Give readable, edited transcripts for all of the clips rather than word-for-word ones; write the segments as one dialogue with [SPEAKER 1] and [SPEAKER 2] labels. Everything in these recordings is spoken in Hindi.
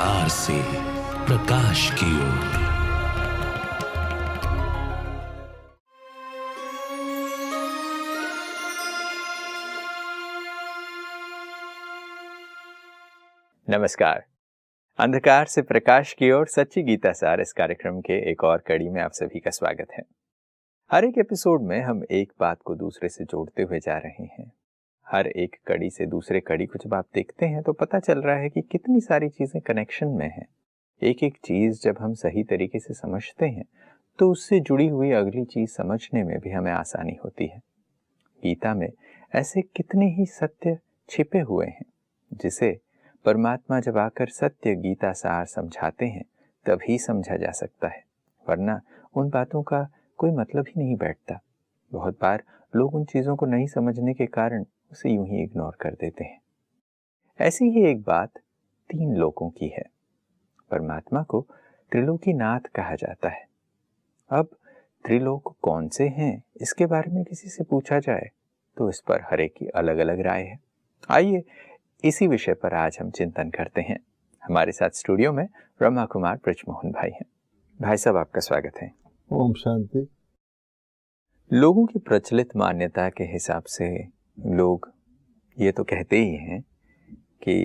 [SPEAKER 1] अंधकार से प्रकाश की ओर।
[SPEAKER 2] नमस्कार। अंधकार से प्रकाश की ओर सच्ची गीता सार इस कार्यक्रम के एक और कड़ी में आप सभी का स्वागत है। हर एक एपिसोड में हम एक बात को दूसरे से जोड़ते हुए जा रहे हैं। हर एक कड़ी से दूसरे कड़ी को जब आप देखते हैं तो पता चल रहा है कि कितनी सारी चीजें कनेक्शन में हैं। एक एक चीज जब हम सही तरीके से समझते हैं तो उससे जुड़ी हुई अगली चीज समझने में भी हमें आसानी होती है। गीता में ऐसे कितने ही सत्य छिपे हुए हैं जिसे परमात्मा जब आकर सत्य गीता सार समझाते हैं तभी समझा जा सकता है, वरना उन बातों का कोई मतलब ही नहीं बैठता। बहुत बार लोग उन चीजों को नहीं समझने के कारण उसे यूं ही इग्नोर कर देते हैं। ऐसी ही एक बात तीन लोकों की है। परमात्मा को त्रिलोकीनाथ कहा जाता है। अब त्रिलोक कौन से हैं इसके बारे में किसी से पूछा जाए तो इस पर हर एक की अलग अलग राय है। आइए इसी विषय पर आज हम चिंतन करते हैं। हमारे साथ स्टूडियो में ब्रह्मा कुमार बृजमोहन भाई हैं। भाई साहब, आपका स्वागत है।
[SPEAKER 3] ओम शांति।
[SPEAKER 2] लोगों की प्रचलित मान्यता के हिसाब से लोग ये तो कहते ही हैं कि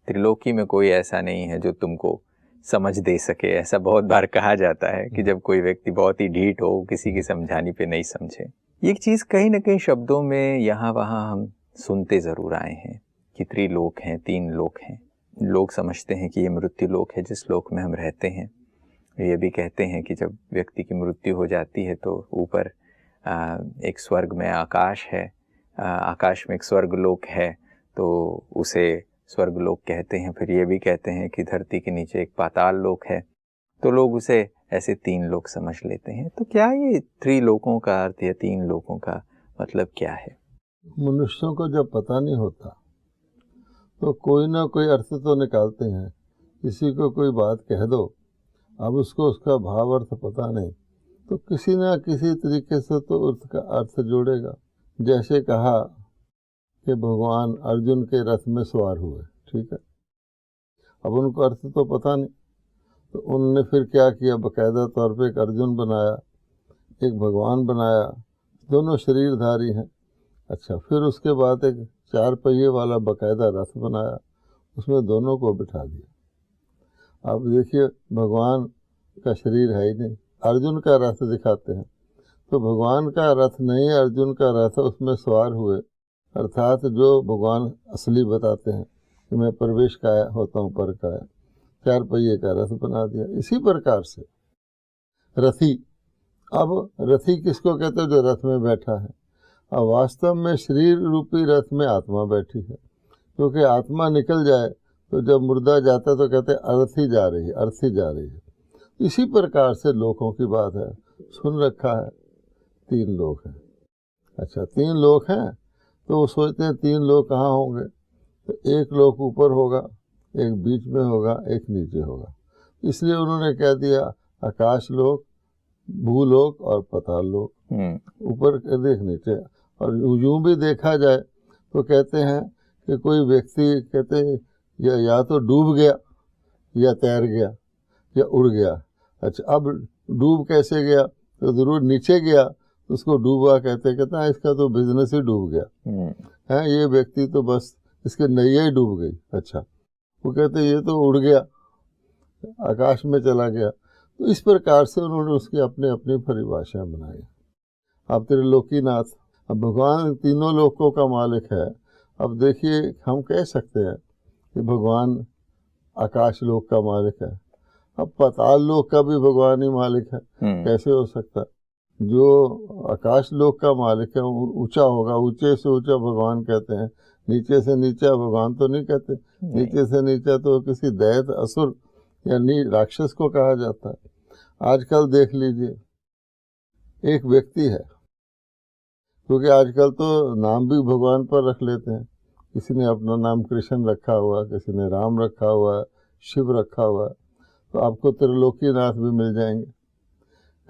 [SPEAKER 2] त्रिलोकी में कोई ऐसा नहीं है जो तुमको समझ दे सके। ऐसा बहुत बार कहा जाता है कि जब कोई व्यक्ति बहुत ही ढीठ हो, किसी की समझाने पे नहीं समझे। ये चीज कहीं ना कहीं शब्दों में यहाँ वहाँ हम सुनते जरूर आए हैं कि त्रिलोक हैं, तीन लोक हैं। लोग समझते हैं कि ये मृत्यु लोक है जिस लोक में हम रहते हैं। ये भी कहते हैं कि जब व्यक्ति की मृत्यु हो जाती है तो ऊपर एक स्वर्ग में आकाश है, आकाश में एक स्वर्ग लोक है तो उसे स्वर्ग लोक कहते हैं। फिर ये भी कहते हैं कि धरती के नीचे एक पाताल लोक है तो लोग उसे ऐसे तीन लोक समझ लेते हैं। तो क्या ये त्रिलोकों का अर्थ या तीन लोकों का मतलब क्या है?
[SPEAKER 3] मनुष्यों को जब पता नहीं होता तो कोई ना कोई अर्थ तो निकालते हैं। किसी को कोई बात कह दो, अब उसको उसका भाव अर्थ पता नहीं तो किसी ना किसी तरीके से तो उसका अर्थ जोड़ेगा। जैसे कहा कि भगवान अर्जुन के रथ में सवार हुए, ठीक है, अब उनको अर्थ तो पता नहीं तो उन्होंने फिर क्या किया, बाकायदा तौर पे एक अर्जुन बनाया, एक भगवान बनाया, दोनों शरीरधारी हैं। अच्छा, फिर उसके बाद एक 4 पहिए वाला बाकायदा रथ बनाया, उसमें दोनों को बिठा दिया। अब देखिए, भगवान का शरीर है ही नहीं, अर्जुन का रथ दिखाते हैं तो भगवान का रथ नहीं, अर्जुन का रथ, उसमें सवार हुए। अर्थात जो भगवान असली बताते हैं कि मैं प्रवेश काया होता हूँ, पर काया, 4 पहिए का रथ बना दिया। इसी प्रकार से रथी, अब रथी किसको कहते हैं? जो रथ में बैठा है। अब वास्तव में शरीर रूपी रथ में आत्मा बैठी है, क्योंकि आत्मा निकल जाए तो जब मुर्दा जाता है तो कहते हैं अर्थी जा रही है, अर्थी जा रही है। इसी प्रकार से लोकों की बात है। सुन रखा है, तीन लोक हैं। अच्छा, तीन लोक हैं तो वो सोचते हैं तीन लोक कहाँ होंगे? तो एक लोक ऊपर होगा, एक बीच में होगा, एक नीचे होगा। इसलिए उन्होंने कह दिया आकाश लोक, भूलोक और पाताल लोक। ऊपर देख नीचे। और यूं भी देखा जाए तो कहते हैं कि कोई व्यक्ति कहते हैं या तो डूब गया या तैर गया या उड़ गया। अच्छा, अब डूब कैसे गया? तो जरूर नीचे गया तो उसको डूबा कहते हैं इसका तो बिजनेस ही डूब गया है, ये व्यक्ति तो बस इसके नैया ही डूब गई। अच्छा, वो कहते ये तो उड़ गया, आकाश में चला गया। तो इस प्रकार से उन्होंने उसकी अपनी अपनी परिभाषा बनाई। अब त्रिलोकीनाथ, अब भगवान तीनों लोकों का मालिक है। अब देखिए, हम कह सकते हैं कि भगवान आकाश लोक का मालिक है, अब पाताल लोक का भी भगवान ही मालिक है। कैसे हो सकता है? जो आकाश लोक का मालिक है ऊंचा होगा, ऊंचे से ऊंचा भगवान कहते हैं, नीचे से नीचा भगवान तो नहीं कहते। नीचे से नीचा तो किसी दैत असुर यानी राक्षस को कहा जाता है। आजकल देख लीजिए, एक व्यक्ति है, क्योंकि आजकल तो नाम भी भगवान पर रख लेते हैं। किसी ने अपना नाम कृष्ण रखा हुआ, किसी ने राम रखा हुआ है, शिव रखा हुआ है। तो आपको त्रिलोकीनाथ भी मिल जाएंगे।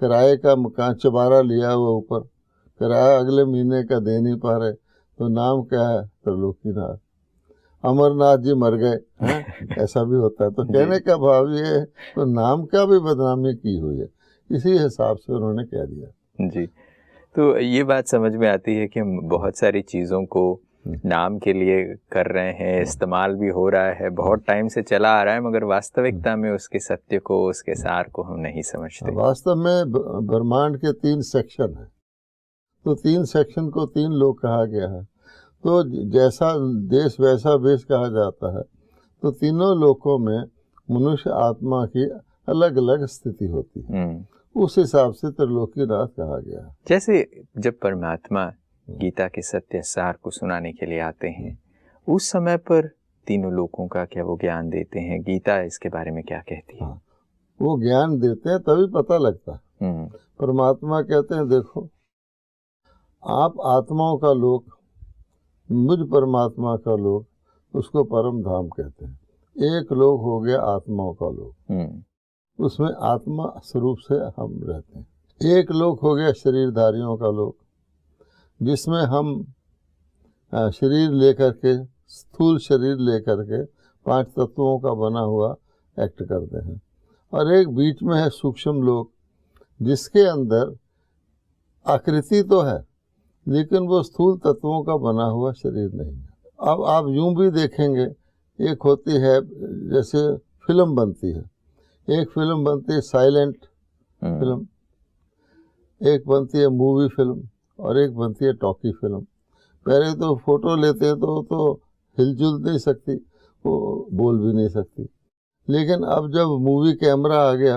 [SPEAKER 3] किराए का मकान चबारा लिया हुआ, ऊपर किराया अगले महीने का दे नहीं पा रहे तो नाम क्या है? त्रिलोकीनाथ। अमरनाथ जी मर गए हैं, ऐसा भी होता है। तो कहने का भाव ये है, तो नाम का भी बदनामी की हुई है, इसी हिसाब से उन्होंने कह दिया।
[SPEAKER 2] जी, तो ये बात समझ में आती है कि हम बहुत सारी चीज़ों को नाम के लिए कर रहे हैं, इस्तेमाल भी हो रहा है, बहुत टाइम से चला आ रहा है, मगर वास्तविकता में उसके सत्य को, उसके सार को हम नहीं समझते।
[SPEAKER 3] वास्तव में ब्रह्मांड के 3 सेक्शन हैं, तो 3 सेक्शन को 3 लोग कहा गया है। तो जैसा देश वैसा वेश कहा जाता है। तो तीनों लोकों में मनुष्य आत्मा की अलग अलग स्थिति होती है, उस हिसाब से त्रिलोकीनाथ कहा गया।
[SPEAKER 2] जैसे जब परमात्मा गीता के सत्य सार को सुनाने के लिए आते हैं, उस समय पर तीनों लोगों का क्या वो ज्ञान देते हैं? गीता इसके बारे में क्या कहती है?
[SPEAKER 3] वो ज्ञान देते हैं तभी पता लगता है। परमात्मा कहते हैं देखो, आप आत्माओं का लोक, मुझ परमात्मा का लोक, उसको परम धाम कहते हैं। एक लोक हो गया आत्माओं का लोक, उसमें आत्मा स्वरूप से हम रहते हैं। एक लोक हो गया शरीरधारियों का लोक, जिसमें हम शरीर लेकर के, स्थूल शरीर लेकर के 5 तत्वों का बना हुआ एक्ट करते हैं। और एक बीच में है सूक्ष्म लोक, जिसके अंदर आकृति तो है लेकिन वो स्थूल तत्वों का बना हुआ शरीर नहीं है। अब आप यूं भी देखेंगे, एक होती है जैसे फिल्म बनती है, एक फिल्म बनती है साइलेंट फिल्म, एक बनती है मूवी फिल्म, और एक बनती है टॉकी फिल्म। पहले तो फोटो लेते हैं तो हिलजुल नहीं सकती, वो बोल भी नहीं सकती। लेकिन अब जब मूवी कैमरा आ गया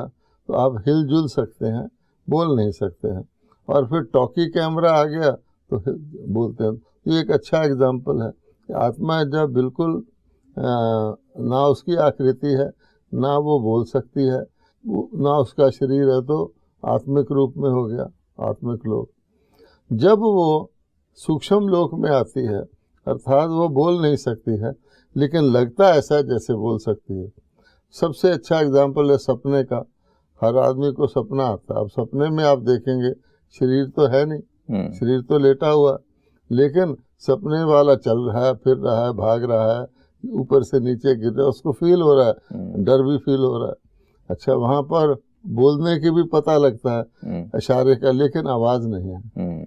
[SPEAKER 3] तो आप हिलजुल सकते हैं, बोल नहीं सकते हैं। और फिर टॉकी कैमरा आ गया तो बोलते हैं। ये एक अच्छा एग्जाम्पल है कि आत्मा जब बिल्कुल ना उसकी आकृति है, ना वो बोल सकती है, ना उसका शरीर है, तो आत्मिक रूप में हो गया आत्मिक लोक। जब वो सूक्ष्म लोक में आती है, अर्थात वो बोल नहीं सकती है लेकिन लगता ऐसा जैसे बोल सकती है। सबसे अच्छा एग्जाम्पल है सपने का। हर आदमी को सपना आता है। अब सपने में आप देखेंगे शरीर तो है नहीं, शरीर तो लेटा हुआ, लेकिन सपने वाला चल रहा है, फिर रहा है, भाग रहा है, ऊपर से नीचे गिर रहा है, उसको फील हो रहा है, डर भी फील हो रहा है। अच्छा, वहाँ पर बोलने की भी पता लगता है इशारे का, लेकिन आवाज़ नहीं है।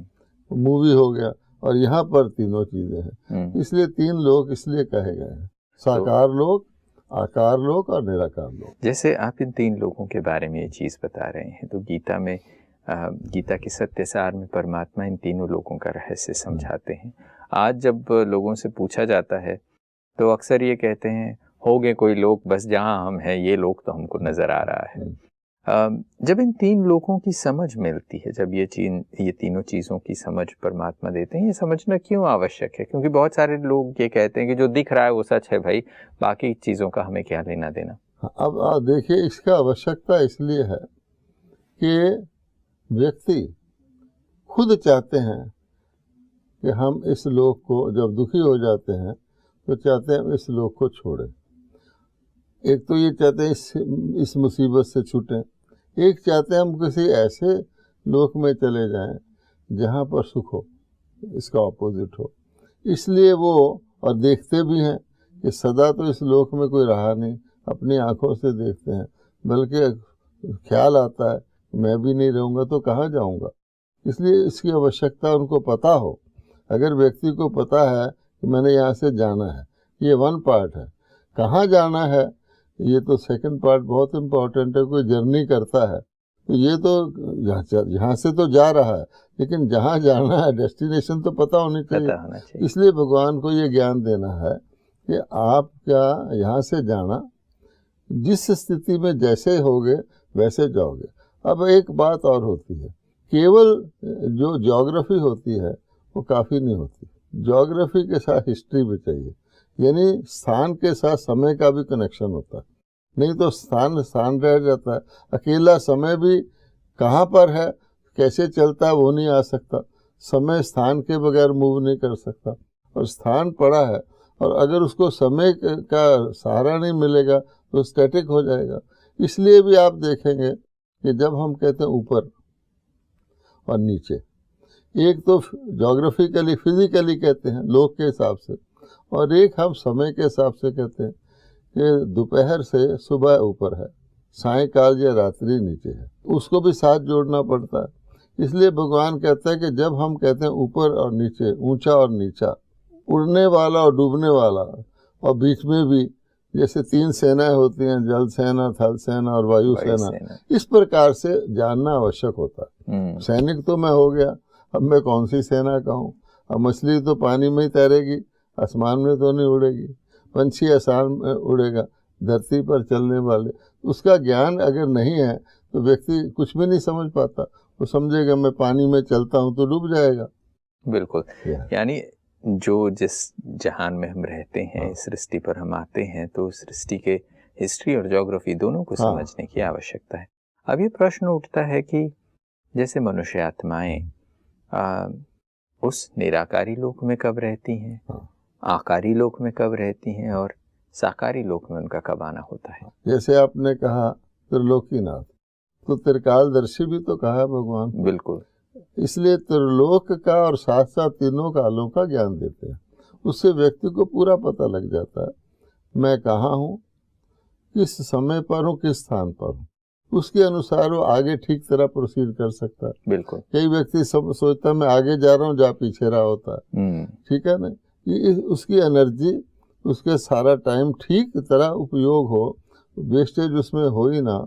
[SPEAKER 3] मूवी हो गया। और यहाँ पर तीनों चीज़ें हैं, इसलिए 3 लोक इसलिए कहे गए हैं, साकार लोक, आकार लोक और निराकार लोक।
[SPEAKER 2] जैसे आप इन 3 लोगों के बारे में ये चीज़ बता रहे हैं, तो गीता में गीता के सत्य सार में परमात्मा इन तीनों लोगों का रहस्य समझाते हैं। आज जब लोगों से पूछा जाता है तो अक्सर ये कहते हैं, हो गए कोई लोग, बस जहाँ हम हैं ये लोग तो हमको नज़र आ रहा है। जब इन 3 लोगों की समझ मिलती है, जब ये तीनों चीज़ों की समझ परमात्मा देते हैं, ये समझना क्यों आवश्यक है? क्योंकि बहुत सारे लोग ये कहते हैं कि जो दिख रहा है वो सच है भाई, बाकी चीज़ों का हमें क्या लेना देना।
[SPEAKER 3] अब देखिए, इसका आवश्यकता इसलिए है कि व्यक्ति खुद चाहते हैं कि हम इस लोक को, जब दुखी हो जाते हैं तो चाहते हैं इस लोक को छोड़ें। एक तो ये चाहते हैं इस मुसीबत से छूटें, एक चाहते हैं हम किसी ऐसे लोक में चले जाएं जहाँ पर सुख हो, इसका ऑपोजिट हो। इसलिए वो, और देखते भी हैं कि सदा तो इस लोक में कोई रहा नहीं, अपनी आंखों से देखते हैं, बल्कि ख्याल आता है मैं भी नहीं रहूँगा तो कहाँ जाऊँगा। इसलिए इसकी आवश्यकता उनको पता हो। अगर व्यक्ति को पता है कि मैंने यहाँ से जाना है, ये 1 पार्ट है, कहाँ जाना है ये तो 2nd पार्ट बहुत इम्पोर्टेंट है। कोई जर्नी करता है तो ये तो यहाँ से तो जा रहा है, लेकिन जहाँ जाना है डेस्टिनेशन तो पता होनी चाहिए। इसलिए भगवान को ये ज्ञान देना है कि आप क्या यहाँ से जाना, जिस स्थिति में जैसे होगे वैसे जाओगे। अब एक बात और होती है, केवल जो ज्योग्राफी होती है वो काफ़ी नहीं होती, ज्योग्राफी के साथ हिस्ट्री भी चाहिए, यानी स्थान के साथ समय का भी कनेक्शन होता है। नहीं तो स्थान रह जाता है। अकेला समय भी कहाँ पर है, कैसे चलता है वो नहीं आ सकता। समय स्थान के बगैर मूव नहीं कर सकता, और स्थान पड़ा है और अगर उसको समय का सहारा नहीं मिलेगा तो स्टैटिक हो जाएगा। इसलिए भी आप देखेंगे कि जब हम कहते हैं ऊपर और नीचे, एक तो ज्योग्राफिकली फिजिकली कहते हैं लोक के हिसाब से, और एक हम समय के हिसाब से कहते हैं कि दोपहर से सुबह ऊपर है, सायंकाल या रात्रि नीचे है, उसको भी साथ जोड़ना पड़ता है। इसलिए भगवान कहता है कि जब हम कहते हैं ऊपर और नीचे, ऊंचा और नीचा, उड़ने वाला और डूबने वाला, और बीच में भी जैसे 3 सेनाएं होती हैं, जल सेना, थल सेना और वायु सेना, इस प्रकार से जानना आवश्यक होता है। सैनिक तो मैं हो गया, अब मैं कौन सी सेना का हूँ? अब मछली तो पानी में ही तैरेगी, आसमान में तो नहीं उड़ेगी, पंछी आसमान में उड़ेगा, धरती पर चलने वाले, उसका ज्ञान अगर नहीं है तो व्यक्ति कुछ भी नहीं समझ पाता। वो समझेगा मैं पानी में चलता हूँ तो डूब जाएगा।
[SPEAKER 2] बिल्कुल, यानी जो जिस जहान में हम रहते हैं, सृष्टि पर हम आते हैं, तो सृष्टि के हिस्ट्री और ज्योग्राफी दोनों को समझने की आवश्यकता है। अब ये प्रश्न उठता है कि जैसे मनुष्य आत्माएं उस निराकारी लोक में कब रहती हैं, आकारी लोक में कब रहती हैं, और साकारी लोक में उनका कब आना होता है?
[SPEAKER 3] जैसे आपने कहा त्रिलोकीनाथ, तो त्रिकालदर्शी भी तो कहा है भगवान।
[SPEAKER 2] बिल्कुल,
[SPEAKER 3] इसलिए त्रिलोक का और साथ साथ तीनों कालों का ज्ञान देते हैं। उससे व्यक्ति को पूरा पता लग जाता है मैं कहाँ हूँ, किस समय पर हूँ, किस स्थान पर हूँ। उसके अनुसार वो आगे ठीक तरह प्रोसीड कर सकता है।
[SPEAKER 2] बिल्कुल,
[SPEAKER 3] कई व्यक्ति सब सोचता है मैं आगे जा रहा हूँ, जा पीछे रहा होता है। ठीक है ना, ये उसकी एनर्जी, उसके सारा टाइम ठीक तरह उपयोग हो, वेस्टेज उसमें हो ही ना,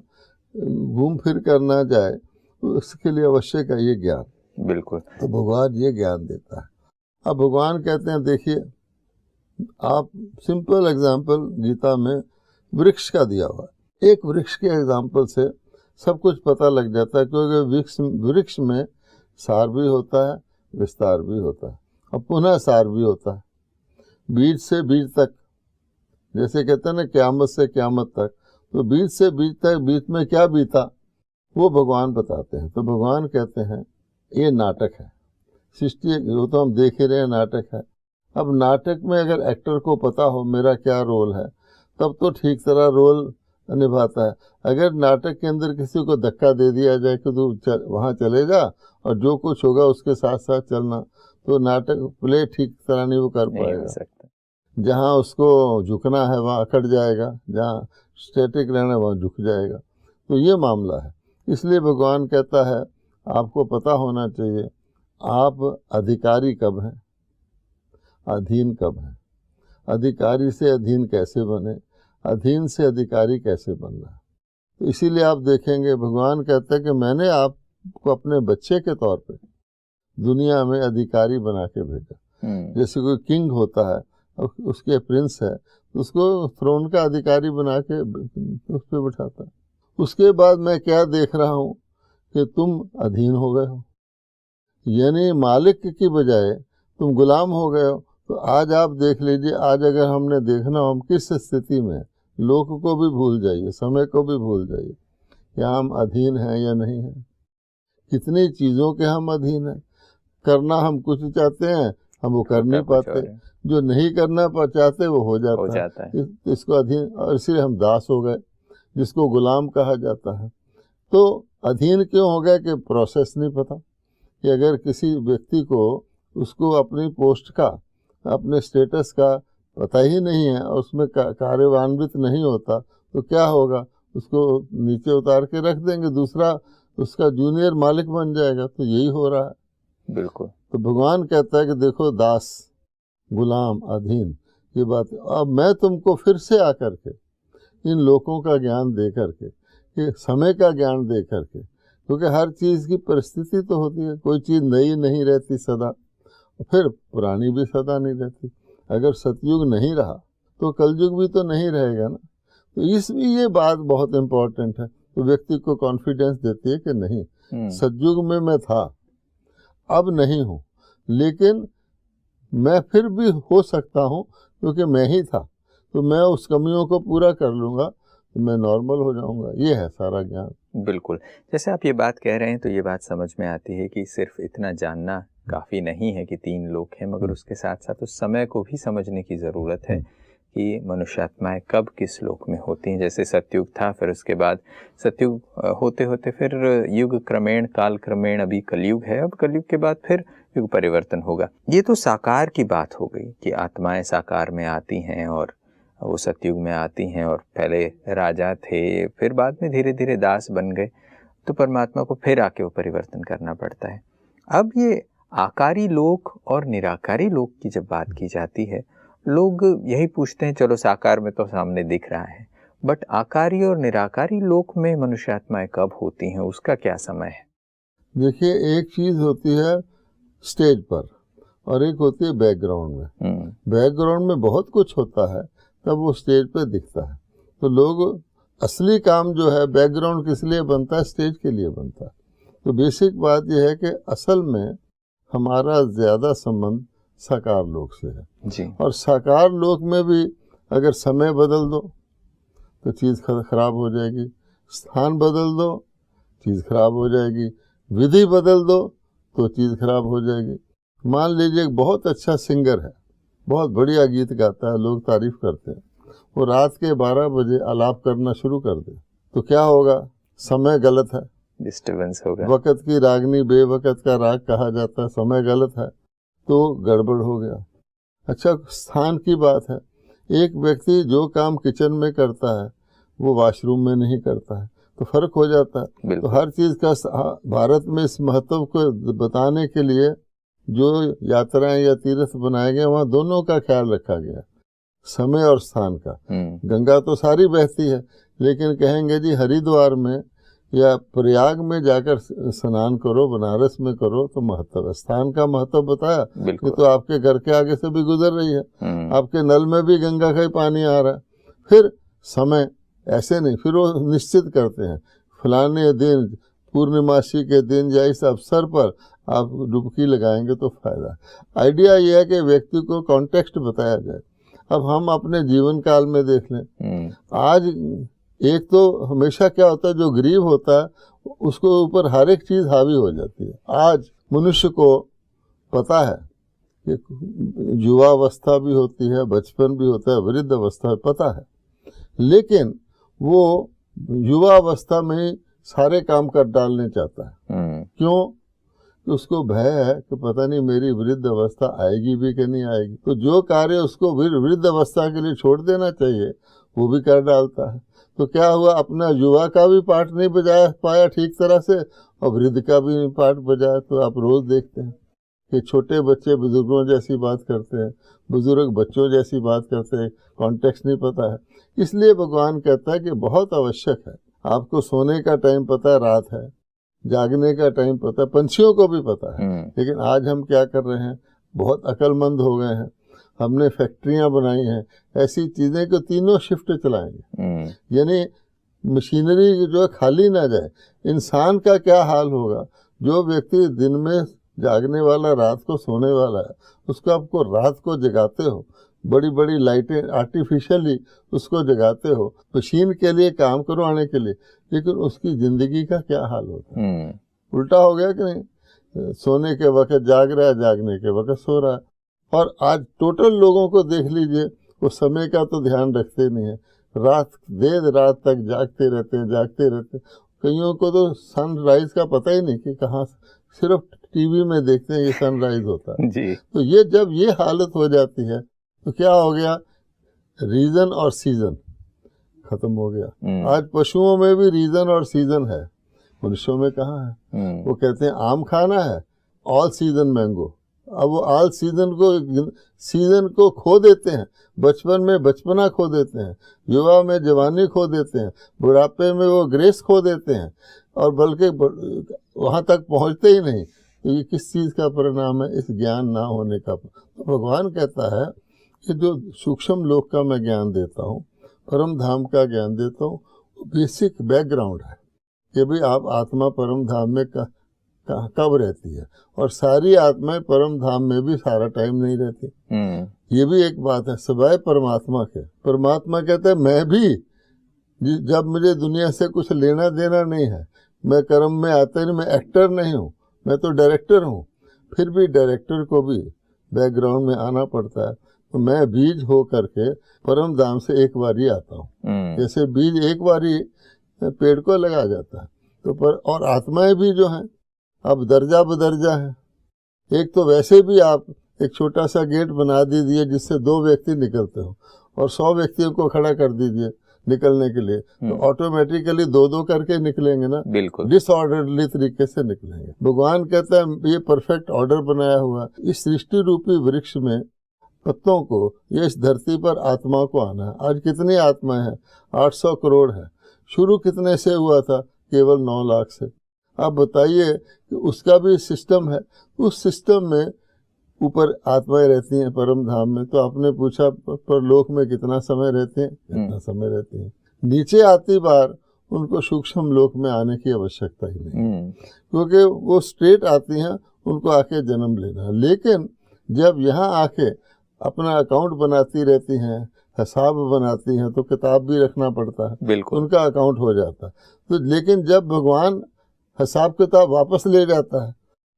[SPEAKER 3] घूम फिर कर ना जाए, उसके लिए आवश्यक है ये ज्ञान।
[SPEAKER 2] बिल्कुल,
[SPEAKER 3] तो भगवान ये ज्ञान देता है। अब भगवान कहते हैं, देखिए आप सिंपल एग्जाम्पल गीता में वृक्ष का दिया हुआ है। एक वृक्ष के एग्जाम्पल से सब कुछ पता लग जाता है, क्योंकि वृक्ष में सार भी होता है, विस्तार भी होता है, और पुनः सार भी होता है। बीज से बीज तक, जैसे कहते हैं ना क़यामत से क़यामत तक, तो बीज से बीज तक बीच में क्या बीता वो भगवान बताते हैं। तो भगवान कहते हैं ये नाटक है, सृष्टि वो तो हम देख ही रहे हैं नाटक है। अब नाटक में अगर एक्टर को पता हो मेरा क्या रोल है, तब तो ठीक तरह रोल निभाता है। अगर नाटक के अंदर किसी को धक्का दे दिया जाए कि तू वहाँ चले जा और जो कुछ होगा उसके साथ साथ चलना, तो नाटक प्ले ठीक तरह नहीं वो कर पाएगा। जहाँ उसको झुकना है वहाँ अकड़ जाएगा, जहाँ स्टैटिक रहना है वहाँ झुक जाएगा। तो ये मामला है। इसलिए भगवान कहता है आपको पता होना चाहिए आप अधिकारी कब हैं, अधीन कब हैं, अधिकारी से अधीन कैसे बने, अधीन से अधिकारी कैसे बनना। तो इसीलिए आप देखेंगे भगवान कहता है कि मैंने आपको अपने बच्चे के तौर पे दुनिया में अधिकारी बना के भेजा। जैसे कोई किंग होता है, उसके प्रिंस है, तो उसको थ्रोन का अधिकारी बना के उस पर बिठाता है। उसके बाद मैं क्या देख रहा हूँ कि तुम अधीन हो गए हो, यानी मालिक की बजाय तुम गुलाम हो गए हो। तो आज आप देख लीजिए, आज अगर हमने देखना हो हम किस स्थिति में, लोक को भी भूल जाइए, समय को भी भूल जाइए, क्या हम अधीन हैं या नहीं हैं। कितनी चीज़ों के हम अधीन हैं। करना हम कुछ चाहते हैं, हम वो कर नहीं पाते, जो नहीं करना चाहते वो हो जाता है। इसको अधीन, और इसलिए हम दास हो गए, जिसको गुलाम कहा जाता है। तो अधीन क्यों हो गया कि प्रोसेस नहीं पता, कि अगर किसी व्यक्ति को उसको अपनी पोस्ट का, अपने स्टेटस का पता ही नहीं है और उसमें कार्यान्वित नहीं होता, तो क्या होगा, उसको नीचे उतार के रख देंगे, दूसरा उसका जूनियर मालिक बन जाएगा। तो यही हो रहा है।
[SPEAKER 2] बिल्कुल।
[SPEAKER 3] तो भगवान कहता है कि देखो दास, गुलाम, अधीन, ये बात। अब मैं तुमको फिर से आकर के इन लोगों का ज्ञान दे करके, कि समय का ज्ञान दे करके, क्योंकि हर चीज़ की परिस्थिति तो होती है, कोई चीज़ नई नहीं रहती सदा, फिर पुरानी भी सदा नहीं रहती। अगर सतयुग नहीं रहा तो कलयुग भी तो नहीं रहेगा ना। तो इसमें ये बात बहुत इम्पोर्टेंट है। तो व्यक्ति को कॉन्फिडेंस देती है कि नहीं, सतयुग में मैं था, अब नहीं हूँ, लेकिन मैं फिर भी हो सकता हूँ, क्योंकि मैं ही था, तो मैं उस कमियों को पूरा कर लूँगा, तो मैं नॉर्मल हो जाऊँगा। ये है सारा ज्ञान।
[SPEAKER 2] बिल्कुल। जैसे आप ये बात कह रहे हैं तो ये बात समझ में आती है कि सिर्फ इतना जानना काफ़ी नहीं है कि 3 लोक हैं, मगर उसके साथ साथ उस समय को भी समझने की ज़रूरत है कि मनुष्य आत्माएं कब किस लोक में होती हैं। जैसे सतयुग था, फिर उसके बाद सतयुग होते होते फिर युग क्रमेण, काल क्रमेण अभी कलयुग है, अब कलयुग के बाद फिर युग परिवर्तन होगा। ये तो साकार की बात हो गई कि आत्माएं साकार में आती हैं और वो सतयुग में आती हैं और पहले राजा थे, फिर बाद में धीरे धीरे दास बन गए, तो परमात्मा को फिर आके वो परिवर्तन करना पड़ता है। अब ये आकारी लोक और निराकारी लोक की जब बात की जाती है, लोग यही पूछते हैं, चलो साकार में तो सामने दिख रहा है, बट आकारी और निराकारी लोक में मनुष्य आत्माएं कब होती हैं, उसका क्या समय है?
[SPEAKER 3] देखिए, एक चीज होती है स्टेज पर और एक होती है बैकग्राउंड में। बैकग्राउंड में बहुत कुछ होता है, तब वो स्टेज पर दिखता है। तो लोग असली काम जो है बैकग्राउंड किस लिए बनता है? स्टेज के लिए बनता है। तो बेसिक बात यह है कि असल में हमारा ज़्यादा संबंध साकार लोक से है
[SPEAKER 2] जी।
[SPEAKER 3] और साकार लोक में भी अगर समय बदल दो तो चीज़ खराब हो जाएगी, स्थान बदल दो चीज़ खराब हो जाएगी, विधि बदल दो तो चीज़ खराब हो जाएगी। मान लीजिए एक बहुत अच्छा सिंगर है, बहुत बढ़िया गीत गाता है, लोग तारीफ करते हैं, वो रात के 12 बजे आलाप करना शुरू कर दे तो क्या होगा? समय गलत है,
[SPEAKER 2] डिस्टर्बेंस होगा।
[SPEAKER 3] वक़्त की रागनी बेवक़्त का राग कहा जाता है, समय गलत है तो गड़बड़ हो गया। अच्छा, स्थान की बात है, एक व्यक्ति जो काम किचन में करता है वो वॉशरूम में नहीं करता है, तो फर्क हो जाता है। तो हर चीज़ का भारत में इस महत्व को बताने के लिए जो यात्राएं या तीर्थ बनाए गए, वहाँ दोनों का ख्याल रखा गया, समय और स्थान का। गंगा तो सारी बहती है, लेकिन कहेंगे जी हरिद्वार में या प्रयाग में जाकर स्नान करो, बनारस में करो, तो महत्व, स्थान का महत्व बताया। ये तो आपके घर के आगे से भी गुजर रही है, आपके नल में भी गंगा का ही पानी आ रहा है। फिर समय ऐसे नहीं, फिर वो निश्चित करते हैं फलाने दिन, पूर्णिमासी के दिन या इस अवसर पर आप डुबकी लगाएंगे तो फायदा। आइडिया ये है कि व्यक्ति को कॉन्टेक्स्ट बताया जाए। अब हम अपने जीवन काल में देख लें, आज एक तो हमेशा क्या होता है, जो गरीब होता है उसको ऊपर हर एक चीज़ हावी हो जाती है। आज मनुष्य को पता है कि युवावस्था भी होती है, बचपन भी होता है, वृद्ध अवस्था पता है, लेकिन वो युवावस्था में ही सारे काम कर डालने चाहता है। क्यों? उसको भय है कि पता नहीं मेरी वृद्ध अवस्था आएगी भी कि नहीं आएगी, तो जो कार्य उसको वृद्ध अवस्था के लिए छोड़ देना चाहिए वो भी कर डालता है। तो क्या हुआ, अपना युवा का भी पार्ट नहीं बजा पाया ठीक तरह से और वृद्ध का भी पार्ट बजाया। तो आप रोज देखते हैं कि छोटे बच्चे बुजुर्गों जैसी बात करते हैं, बुजुर्ग बच्चों जैसी बात करते हैं, कॉन्टेक्स्ट नहीं पता है। इसलिए भगवान कहता है कि बहुत आवश्यक है, आपको सोने का टाइम पता है, रात है, जागने का टाइम पता है, पंछियों को भी पता है। लेकिन आज हम क्या कर रहे हैं, बहुत अक्लमंद हो गए हैं, हमने फैक्ट्रियां बनाई हैं, ऐसी चीज़ें को तीनों शिफ्ट चलाएंगे, यानी मशीनरी जो है खाली ना जाए। इंसान का क्या हाल होगा? जो व्यक्ति दिन में जागने वाला, रात को सोने वाला है, उसको आपको रात को जगाते हो, बड़ी बड़ी लाइटें आर्टिफिशियली उसको जगाते हो, मशीन के लिए काम करवाने के लिए, लेकिन उसकी ज़िंदगी का क्या हाल होता है? उल्टा हो गया कि नहीं? सोने के वक्त जाग रहा है, जागने के वक्त सो रहा है। और आज टोटल लोगों को देख लीजिए, वो समय का तो ध्यान रखते नहीं है, रात देर रात तक जागते रहते हैं, जागते रहते हैं। कईयों को तो सनराइज का पता ही नहीं कि कहाँ, सिर्फ टीवी में देखते हैं ये सनराइज होता है
[SPEAKER 2] जी।
[SPEAKER 3] तो ये जब ये हालत हो जाती है तो क्या हो गया, रीजन और सीजन खत्म हो गया। आज पशुओं में भी रीजन और सीजन है, मनुष्यों में कहाँ है? वो कहते हैं आम खाना है, ऑल सीजन मैंगो। अब वो ऑल सीजन को खो देते हैं, बचपन में बचपना खो देते हैं, युवा में जवानी खो देते हैं, बुढ़ापे में वो ग्रेस खो देते हैं, और बल्कि वहाँ तक पहुँचते ही नहीं। तो ये किस चीज़ का परिणाम है? इस ज्ञान ना होने का। तो भगवान कहता है कि जो सूक्ष्म लोक का मैं ज्ञान देता हूँ, परम धाम का ज्ञान देता हूँ, बेसिक बैकग्राउंड है कि भाई आप आत्मा परम धाम में कब रहती है, और सारी आत्माएं परम धाम में भी सारा टाइम नहीं रहती। ये भी एक बात है। सवाए परमात्मा के, परमात्मा कहते हैं मैं भी, जब मुझे दुनिया से कुछ लेना देना नहीं है, मैं कर्म में आता नहीं, मैं एक्टर नहीं हूँ, मैं तो डायरेक्टर हूँ, फिर भी डायरेक्टर को भी बैकग्राउंड में आना पड़ता है। तो मैं बीज हो करके परम धाम से एक बार ही आता हूँ। जैसे बीज एक बार ही पेड़ को लगा जाता है, तो पर और आत्माएं भी जो हैं अब दर्जा बदर्जा है। एक तो वैसे भी आप एक छोटा सा गेट बना दीजिए जिससे 2 व्यक्ति निकलते हो, और 100 व्यक्तियों को खड़ा कर दीजिए निकलने के लिए, तो ऑटोमेटिकली 2-2 करके निकलेंगे ना,
[SPEAKER 2] बिल्कुल
[SPEAKER 3] डिसऑर्डरली तरीके से निकलेंगे। भगवान कहता है ये परफेक्ट ऑर्डर बनाया हुआ, इस सृष्टि रूपी वृक्ष में पत्तों को, ये इस धरती पर आत्मा को आना है। आज कितनी आत्माएं हैं? 800 करोड़ है। शुरू कितने से हुआ था? केवल 9 लाख से। आप बताइए कि उसका भी सिस्टम है, उस सिस्टम में ऊपर आत्माएं रहती हैं परम धाम में। तो आपने पूछा परलोक में कितना समय रहते हैं? कितना समय रहते हैं। नीचे आती बार उनको सूक्ष्म लोक में आने की आवश्यकता ही नहीं, क्योंकि वो स्ट्रेट आती हैं, उनको आके जन्म लेना है। लेकिन जब यहाँ आके अपना अकाउंट बनाती रहती हैं, हिसाब बनाती हैं, तो किताब भी रखना पड़ता है,
[SPEAKER 2] बिल्कुल
[SPEAKER 3] उनका अकाउंट हो जाता है। तो लेकिन जब भगवान हिसाब किताब वापस ले जाता है,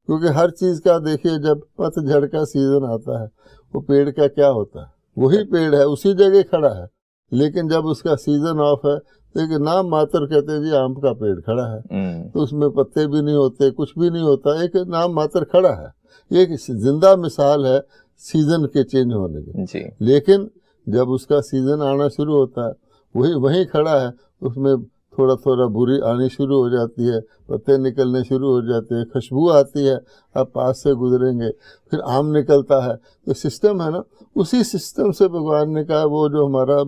[SPEAKER 3] क्योंकि हर चीज़ का देखिए, जब पतझड़ का सीजन आता है, वो पेड़ का क्या होता है? वही पेड़ है, उसी जगह खड़ा है, लेकिन जब उसका सीजन ऑफ है तो एक नाम मात्र कहते हैं जी आम का पेड़ खड़ा है, तो उसमें पत्ते भी नहीं होते, कुछ भी नहीं होता, एक नाम मात्र खड़ा है। एक जिंदा मिसाल है सीजन के चेंज होने की
[SPEAKER 2] जी।
[SPEAKER 3] लेकिन जब उसका सीजन आना शुरू होता है, वहीं खड़ा है, उसमें थोड़ा थोड़ा बुरी आनी शुरू हो जाती है, पत्ते निकलने शुरू हो जाते हैं, खुशबू आती है, आप पास से गुजरेंगे, फिर आम निकलता है। तो सिस्टम है ना, उसी सिस्टम से भगवान ने कहा वो जो हमारा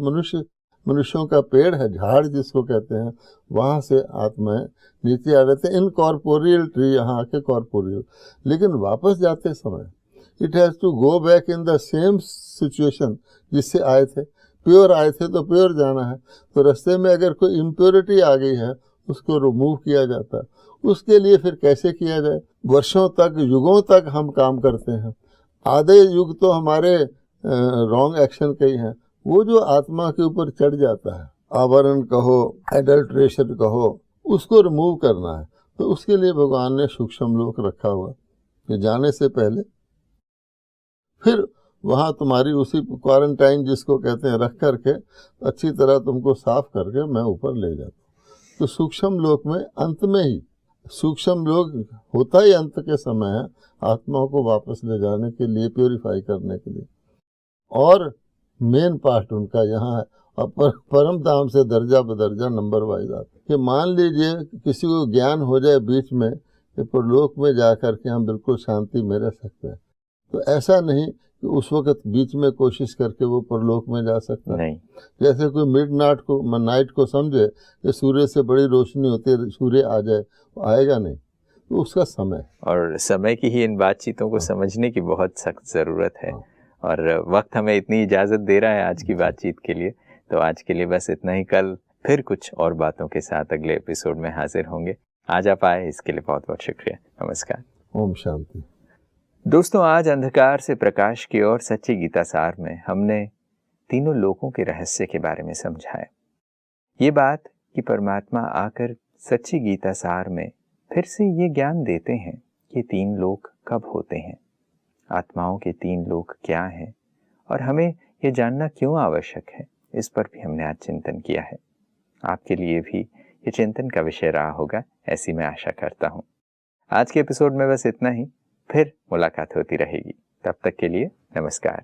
[SPEAKER 3] मनुष्यों का पेड़ है, झाड़ जिसको कहते हैं, वहाँ से आत्माएं नीचे आ जाते हैं। इनकॉर्पोरियल ट्री यहाँ आके कॉर्पोरियल, लेकिन वापस जाते समय it has to go back in the same situation जिससे आए थे। प्योर आए थे तो प्योर जाना है, तो रास्ते में अगर कोई इम्प्योरिटी आ गई है उसको रिमूव किया जाता है। उसके लिए फिर कैसे किया जाए? वर्षों तक, युगों तक हम काम करते हैं। आधे युग तो हमारे रॉन्ग एक्शन के ही हैं। वो जो आत्मा के ऊपर चढ़ जाता है, आवरण कहो, एडल्ट्रेशन कहो, उसको रिमूव करना है। तो उसके लिए भगवान ने सूक्ष्म लोक रखा हुआ कि जाने से पहले फिर वहाँ तुम्हारी उसी क्वारंटाइन जिसको कहते हैं रख करके अच्छी तरह तुमको साफ करके मैं ऊपर ले जाता हूँ। तो सूक्ष्म लोक में अंत में ही, सूक्ष्म लोक होता ही अंत के समय है, आत्माओं को वापस ले जाने के लिए, प्योरीफाई करने के लिए। और मेन पार्ट उनका यहाँ है। और परम धाम से दर्जा बदर्जा नंबर वाइज आते कि मान लीजिए किसी को ज्ञान हो जाए बीच में कि परलोक में जा कर के हम बिल्कुल शांति में रह सकते हैं, तो ऐसा नहीं कि उस वक्त बीच में कोशिश करके वो परलोक में जा सकता है। जैसे कोई नाइट को समझे कि सूर्य से बड़ी रोशनी होती है, सूर्य आ जाए, वो आएगा नहीं, तो उसका समय।
[SPEAKER 2] और समय की ही इन बातचीतों को समझने की बहुत सख्त ज़रूरत है। और वक्त हमें इतनी इजाज़त दे रहा है आज की बातचीत के लिए। तो आज के लिए बस इतना ही। कल फिर कुछ और बातों के साथ अगले एपिसोड में हाजिर होंगे। आज आप आए इसके लिए बहुत बहुत शुक्रिया। नमस्कार।
[SPEAKER 3] ओम शांति।
[SPEAKER 2] दोस्तों, आज अंधकार से प्रकाश की ओर सच्ची गीता सार में हमने तीनों लोकों के रहस्य के बारे में समझा है। ये बात कि परमात्मा आकर सच्ची गीता सार में फिर से ये ज्ञान देते हैं कि 3 लोक कब होते हैं, आत्माओं के 3 लोक क्या हैं, और हमें ये जानना क्यों आवश्यक है, इस पर भी हमने आज चिंतन किया है। आपके लिए भी ये चिंतन का विषय रहा होगा, ऐसी मैं आशा करता हूँ। आज के एपिसोड में बस इतना ही। फिर मुलाकात होती रहेगी। तब तक के लिए नमस्कार।